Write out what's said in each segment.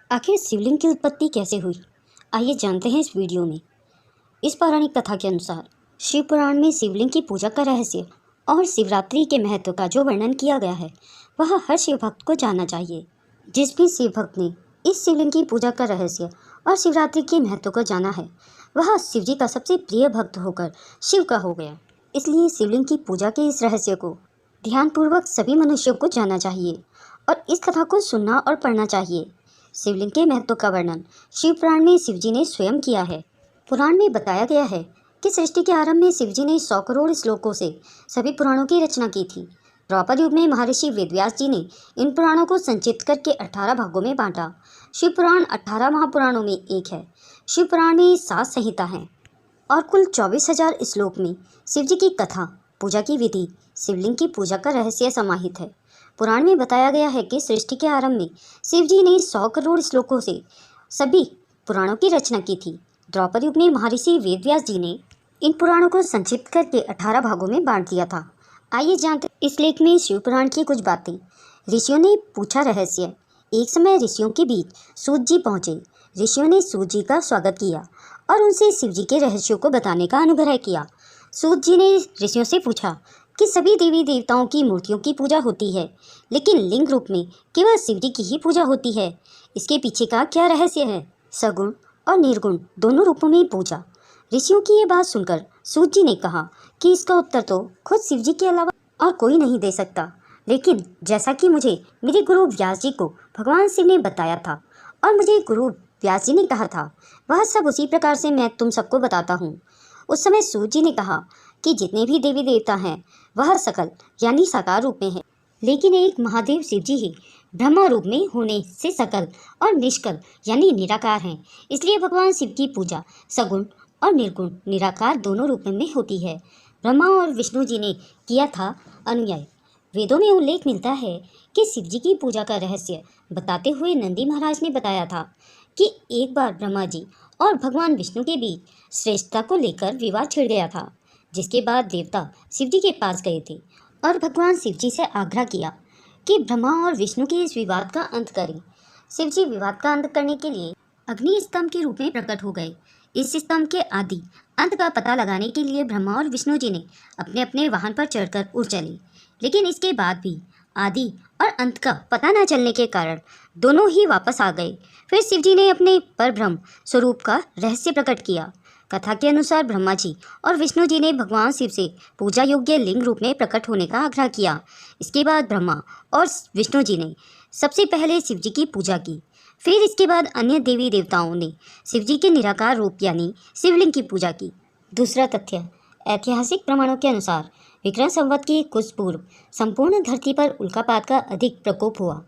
आखिर शिवलिंग की उत्पत्ति कैसे हुई? आइए जानते हैं इस वीडियो में। इस पौराणिक कथा के अनुसार शिव पुराण में शिवलिंग की पूजा का रहस्य और शिवरात्रि के महत्व का जो वर्णन किया गया है वह हर शिव भक्त को जानना चाहिए। जिस भी शिव भक्त ने इस शिवलिंग की पूजा का रहस्य और शिवरात्रि के महत्व को जाना है वह शिव जी का सबसे प्रिय भक्त होकर शिव का हो गया। इसलिए शिवलिंग की पूजा के इस रहस्य को ध्यानपूर्वक सभी मनुष्यों को जानना चाहिए और इस कथा को सुनना और पढ़ना चाहिए। शिवलिंग के महत्व का वर्णन शिव पुराण में शिवजी ने स्वयं किया है। पुराण में बताया गया है कि सृष्टि के आरंभ में शिवजी ने 100 करोड़ श्लोकों से सभी पुराणों की रचना की थी। द्वापर युग में महर्षि वेदव्यास जी ने इन पुराणों को संचित करके 18 भागों में बांटा। शिव पुराण 18 महापुराणों में एक है। शिव पुराण में 7 संहिता हैं और कुल 24,000 श्लोक में शिवजी की कथा, पूजा की विधि, शिवलिंग की पूजा का रहस्य समाहित है। पुराण में बताया गया है कि सृष्टि के आरंभ में शिवजी ने 100 करोड़ श्लोकों से सभी पुराणों की रचना की थी। द्वापर युग में महर्षि वेदव्यास जी ने इन पुराणों को संक्षिप्त करके 18 भागों में बांट दिया था। आइए जानते इस लेख में शिव पुराण की कुछ बातें। ऋषियों ने पूछा रहस्य। एक समय ऋषियों के बीच सूत जी पहुँचे। ऋषियों ने सूत जी का स्वागत किया और उनसे शिव जी के रहस्यों को बताने का अनुग्रह किया। सूत जी ने ऋषियों से पूछा कि सभी देवी देवताओं की मूर्तियों की पूजा होती है, लेकिन लिंग रूप में केवल शिव जी की ही पूजा होती है। इसके पीछे का क्या रहस्य है? सगुण और निर्गुण दोनों रूपों में पूजा। ऋषियों की ये बात सुनकर सूत जी ने कहा कि इसका उत्तर तो खुद शिव जी के अलावा और कोई नहीं दे सकता, लेकिन जैसा कि मुझे मेरे गुरु व्यास जी को भगवान शिव ने बताया था और मुझे गुरु व्यास जी ने कहा था, वह सब उसी प्रकार से मैं तुम सबको बताता हूँ। उस समय सूत जी ने कहा कि जितने भी देवी देवता हैं वह सकल यानी साकार रूप में है, लेकिन एक महादेव शिव जी ही ब्रह्मा रूप में होने से सकल और निष्कल यानी निराकार हैं। इसलिए भगवान शिव की पूजा सगुण और निर्गुण निराकार दोनों रूप में होती है। ब्रह्मा और विष्णु जी ने किया था अनुयायी। वेदों में उल्लेख मिलता है कि शिव जी की पूजा का रहस्य बताते हुए नंदी महाराज ने बताया था कि एक बार ब्रह्मा जी और भगवान विष्णु के बीच श्रेष्ठता को लेकर विवाद छिड़ गया था, जिसके बाद देवता शिव जी के पास गए थे और भगवान शिव जी से आग्रह किया कि ब्रह्मा और विष्णु के इस विवाद का अंत करें। शिव जी विवाद का अंत करने के लिए अग्नि स्तंभ के रूप में प्रकट हो गए। इस स्तंभ के आदि अंत का पता लगाने के लिए ब्रह्मा और विष्णु जी ने अपने अपने वाहन पर चढ़कर उड़ चले, लेकिन इसके बाद भी आदि और अंत का पता न चलने के कारण दोनों ही वापस आ गए। फिर शिव जी ने अपने परब्रह्म स्वरूप का रहस्य प्रकट किया। कथा के अनुसार ब्रह्मा जी और विष्णु जी ने भगवान शिव से पूजा योग्य लिंग रूप में प्रकट होने का आग्रह किया। इसके बाद ब्रह्मा और विष्णु जी ने सबसे पहले शिव जी की पूजा की। फिर इसके बाद अन्य देवी देवताओं ने शिव जी के निराकार रूप यानी शिवलिंग की पूजा की। दूसरा तथ्य, ऐतिहासिक प्रमाणों के अनुसार विक्रम संवत के कुछ पूर्व संपूर्ण धरती पर उल्कापात का अधिक प्रकोप हुआ।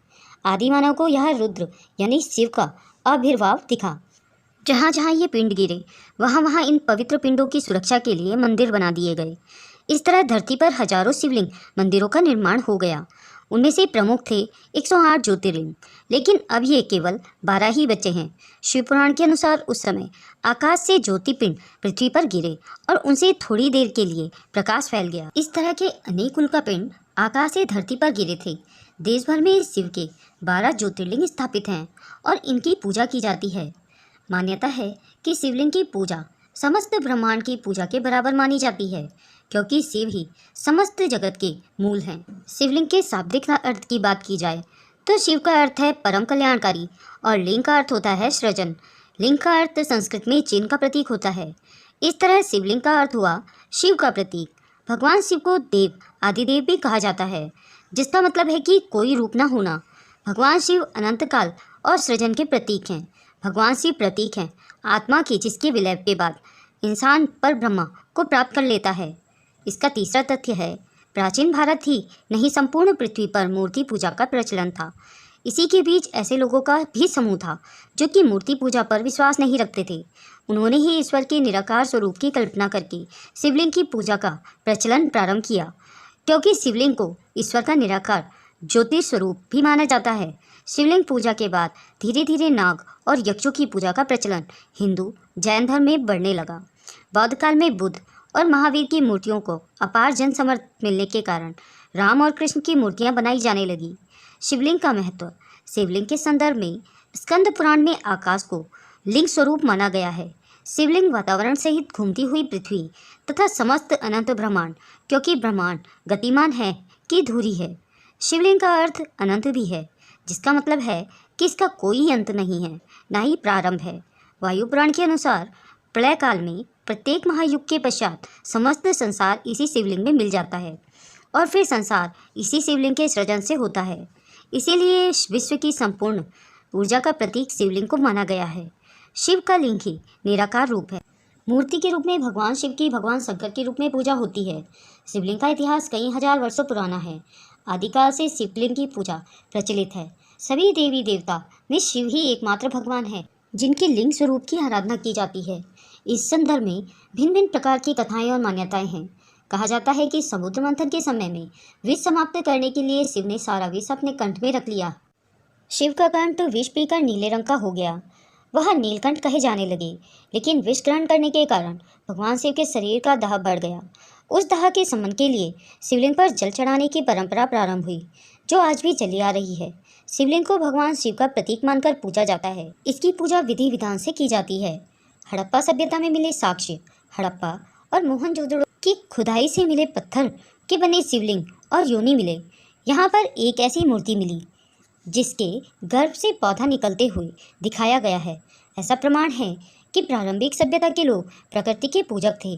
आदि मानव को यह रुद्र यानी शिव का आविर्भाव दिखा। जहाँ जहाँ ये पिंड गिरे वहाँ वहाँ इन पवित्र पिंडों की सुरक्षा के लिए मंदिर बना दिए गए। इस तरह धरती पर हजारों शिवलिंग मंदिरों का निर्माण हो गया। उनमें से प्रमुख थे 108 ज्योतिर्लिंग, लेकिन अब ये केवल 12 ही बचे हैं। शिव पुराण के अनुसार उस समय आकाश से ज्योतिपिंड पृथ्वी पर गिरे और उनसे थोड़ी देर के लिए प्रकाश फैल गया। इस तरह के अनेक उल्कापिंड आकाश से धरती पर गिरे थे। देश भर में शिव के 12 ज्योतिर्लिंग स्थापित हैं और इनकी पूजा की जाती है। मान्यता है कि शिवलिंग की पूजा समस्त ब्रह्मांड की पूजा के बराबर मानी जाती है, क्योंकि शिव ही समस्त जगत के मूल हैं। शिवलिंग के शाब्दिक अर्थ की बात की जाए तो शिव का अर्थ है परम कल्याणकारी और लिंग का अर्थ होता है सृजन। लिंग का अर्थ संस्कृत में चिन्ह का प्रतीक होता है। इस तरह शिवलिंग का अर्थ हुआ शिव का प्रतीक। भगवान शिव को देव आदिदेव भी कहा जाता है, जिसका मतलब है कि कोई रूप न होना। भगवान शिव अनंत काल और सृजन के प्रतीक हैं। भगवान शिव प्रतीक हैं आत्मा की, जिसके विलय के बाद इंसान पर ब्रह्मा को प्राप्त कर लेता है। इसका तीसरा तथ्य है, प्राचीन भारत ही नहीं संपूर्ण पृथ्वी पर मूर्ति पूजा का प्रचलन था। इसी के बीच ऐसे लोगों का भी समूह था जो कि मूर्ति पूजा पर विश्वास नहीं रखते थे। उन्होंने ही ईश्वर के निराकार स्वरूप की कल्पना करके शिवलिंग की पूजा का प्रचलन प्रारंभ किया, क्योंकि शिवलिंग को ईश्वर का निराकार ज्योतिष स्वरूप भी माना जाता है। शिवलिंग पूजा के बाद धीरे धीरे नाग और यक्षों की पूजा का प्रचलन हिंदू जैन धर्म में बढ़ने लगा। बौद्ध काल में बुद्ध और महावीर की मूर्तियों को अपार जन समर्थन मिलने के कारण राम और कृष्ण की मूर्तियां बनाई जाने लगी। शिवलिंग का महत्व। शिवलिंग के संदर्भ में स्कंद पुराण में आकाश को लिंग स्वरूप माना गया है। शिवलिंग वातावरण सहित घूमती हुई पृथ्वी तथा समस्त अनंत ब्रह्मांड, क्योंकि ब्रह्मांड गतिमान है कि धुरी है। शिवलिंग का अर्थ अनंत भी है, जिसका मतलब है कि इसका कोई अंत नहीं है, ना ही प्रारंभ है। वायु पुराण के अनुसार प्रलय काल में प्रत्येक महायुग के पश्चात समस्त संसार इसी शिवलिंग में मिल जाता है और फिर संसार इसी शिवलिंग के सृजन से होता है। इसीलिए विश्व की संपूर्ण ऊर्जा का प्रतीक शिवलिंग को माना गया है। शिव का लिंग ही निराकार रूप है। मूर्ति के रूप में भगवान शिव की भगवान शंकर के रूप में पूजा होती है। शिवलिंग का इतिहास कई हजार वर्षों पुराना है। आदिकाल से शिवलिंग की पूजा प्रचलित है। सभी देवी देवता में शिव ही एकमात्र भगवान है जिनके लिंग स्वरूप की आराधना की जाती है। इस संदर्भ में भिन्न भिन्न प्रकार की कथाएं और मान्यताएं हैं। कहा जाता है कि समुद्र मंथन के समय में विष समाप्त करने के लिए शिव ने सारा विष अपने कंठ में रख लिया। शिव का कंठ विष पीकर नीले रंग का हो गया। वह नीलकंठ कहे जाने लगे, लेकिन विष ग्रहण करने के कारण भगवान शिव के शरीर का दाह बढ़ गया। उस दाह के शमन के लिए शिवलिंग पर जल चढ़ाने की परंपरा प्रारंभ हुई, जो आज भी चली आ रही है। शिवलिंग को भगवान शिव का प्रतीक मानकर पूजा जाता है। इसकी पूजा विधि विधान से की जाती है। हड़प्पा सभ्यता में मिले साक्ष्य, हड़प्पा और मोहनजोदड़ो की खुदाई से मिले पत्थर के बने शिवलिंग और योनि मिले। यहाँ पर एक ऐसी मूर्ति मिली जिसके गर्भ से पौधा निकलते हुए दिखाया गया है। ऐसा प्रमाण है कि प्रारंभिक सभ्यता के लोग प्रकृति के पूजक थे।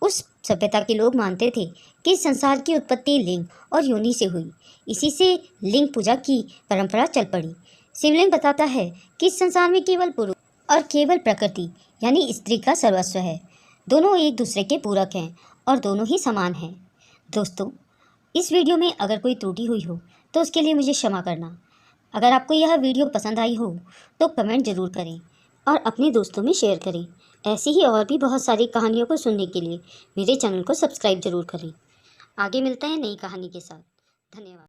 उस सभ्यता के लोग मानते थे कि संसार की उत्पत्ति लिंग और योनि से हुई। इसी से लिंग पूजा की परंपरा चल पड़ी। शिवलिंग बताता है कि इस संसार में केवल पुरुष और केवल प्रकृति यानी स्त्री का सर्वस्व है। दोनों एक दूसरे के पूरक हैं और दोनों ही समान हैं। दोस्तों, इस वीडियो में अगर कोई त्रुटि हुई हो तो उसके लिए मुझे क्षमा करना। अगर आपको यह वीडियो पसंद आई हो तो कमेंट ज़रूर करें और अपने दोस्तों में शेयर करें। ऐसी ही और भी बहुत सारी कहानियों को सुनने के लिए मेरे चैनल को सब्सक्राइब ज़रूर करें। आगे मिलते हैं नई कहानी के साथ। धन्यवाद।